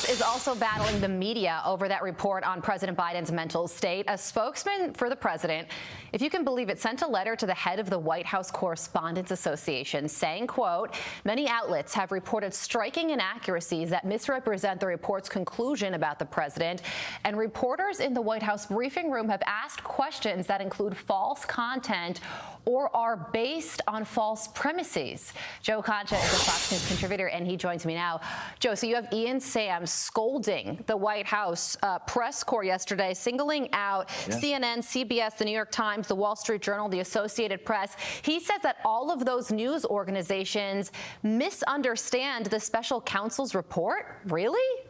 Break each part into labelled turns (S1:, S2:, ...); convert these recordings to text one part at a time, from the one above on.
S1: House is also battling the media over that report on President Biden's mental state. A spokesman for the president, if you can believe it, sent a letter to the head of the White House Correspondents Association saying, quote, many outlets have reported striking inaccuracies that misrepresent the report's conclusion about the president, and reporters in the White House briefing room have asked questions that include false content or are based on false premises. Joe Concha is a Fox News contributor, and he joins me now. Joe, so you have Ian Sams scolding the White House press corps yesterday, singling out CNN, CBS, the New York Times, the Wall Street Journal, the Associated Press. He says that all of those news organizations misunderstand the special counsel's report. Really?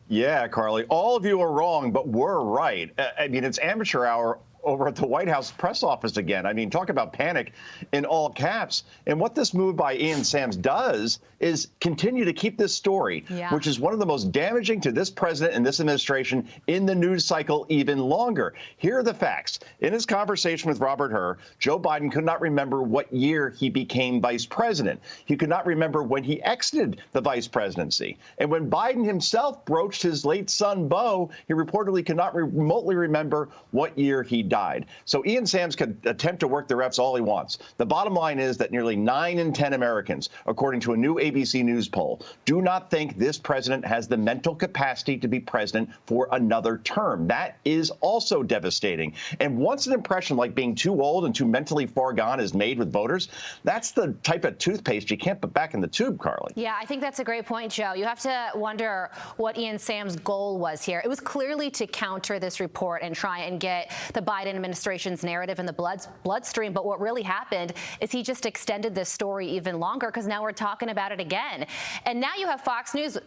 S2: Yeah, Carly, all of you are wrong, but we're right. I mean, it's amateur hour over at the White House press office again. I mean, talk about panic in all caps. And what this move by Ian Sams does is continue to keep this story, which is one of the most damaging to this president and this administration in the news cycle even longer. Here are the facts. In his conversation with Robert Hur, Joe Biden could not remember what year he became vice president. He could not remember when he exited the vice presidency. And when Biden himself broached his late son, Beau, he reportedly could not remotely remember what year he died. So Ian Sams could attempt to work the refs all he wants. The bottom line is that nearly 9 in 10 Americans, according to a new ABC News poll, do not think this president has the mental capacity to be president for another term. That is also devastating. And once an impression like being too old and too mentally far gone is made with voters, that's the type of toothpaste you can't put back in the tube, Carly.
S1: Yeah, I think that's a great point, Joe. You have to wonder what Ian Sams' goal was here. It was clearly to counter this report and try and get the Biden administration's narrative in the bloodstream. But what really happened is he just extended this story even longer, because now we're talking about it again. And now you have Fox News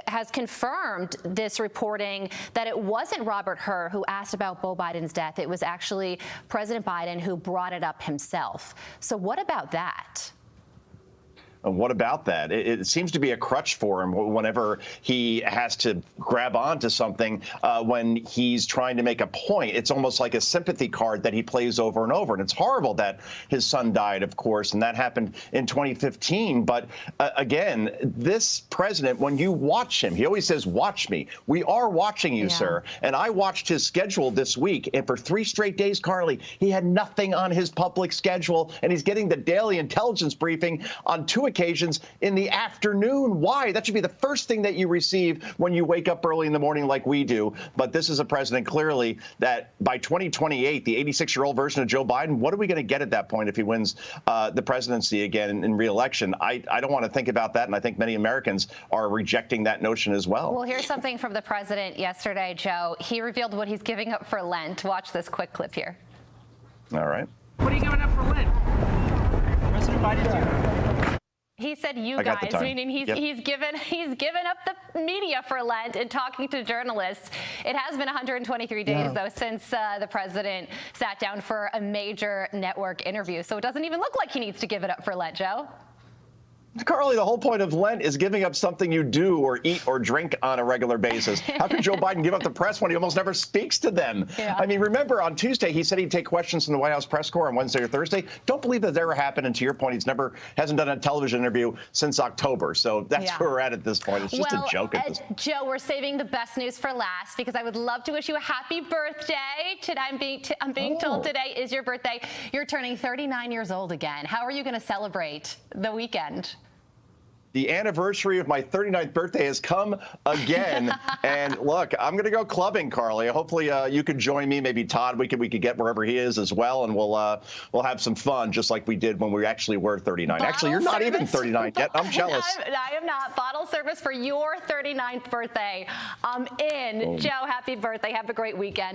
S1: has confirmed this reporting that it wasn't Robert Hur who asked about Beau Biden's death. It was actually President Biden who brought it up himself. So what about that?
S2: And what about that? It seems to be a crutch for him whenever he has to grab onto something when he's trying to make a point. It's almost like a sympathy card that he plays over and over. And it's horrible that his son died, of course, and that happened in 2015. But again, this president, when you watch him, he always says, watch me. We are watching you, sir. And I watched his schedule this week. And for 3 straight days, Carly, he had nothing on his public schedule. And he's getting the daily intelligence briefing on 2 occasions in the afternoon. Why? That should be the first thing that you receive when you wake up early in the morning like we do. But this is a president clearly that by 2028, the 86-year-old version of Joe Biden, what are we going to get at that point if he wins the presidency again in re-election? I don't want to think about that. And I think many Americans are rejecting that notion as well.
S1: Well, here's something from the president yesterday, Joe. He revealed what he's giving up for Lent. Watch this quick clip here.
S2: All right.
S3: What are you giving up for Lent? President Biden's here.
S1: He said you guys, meaning he's given up the media for Lent and talking to journalists. It has been 123 days, though, since the president sat down for a major network interview. So it doesn't even look like he needs to give it up for Lent, Joe.
S2: Carly, the whole point of Lent is giving up something you do or eat or drink on a regular basis. How can Joe Biden give up the press when he almost never speaks to them? I mean, remember on Tuesday, he said he'd take questions from the White House press corps on Wednesday or Thursday. Don't believe that ever happened. And to your point, hasn't done a television interview since October. So that's where we're at this point. It's just a joke at this point.
S1: Joe, we're saving the best news for last, because I would love to wish you a happy birthday. I'm being told today is your birthday. You're turning 39 years old again. How are you going to celebrate the weekend?
S2: The anniversary of my 39th birthday has come again. And look, I'm going to go clubbing, Carly. Hopefully you can join me. Maybe Todd, we could get wherever he is as well. And we'll have some fun, just like we did when we actually were 39. Actually, you're not even 39 yet. I'm jealous.
S1: I am not. Bottle service for your 39th birthday. I'm in. Joe, happy birthday. Have a great weekend.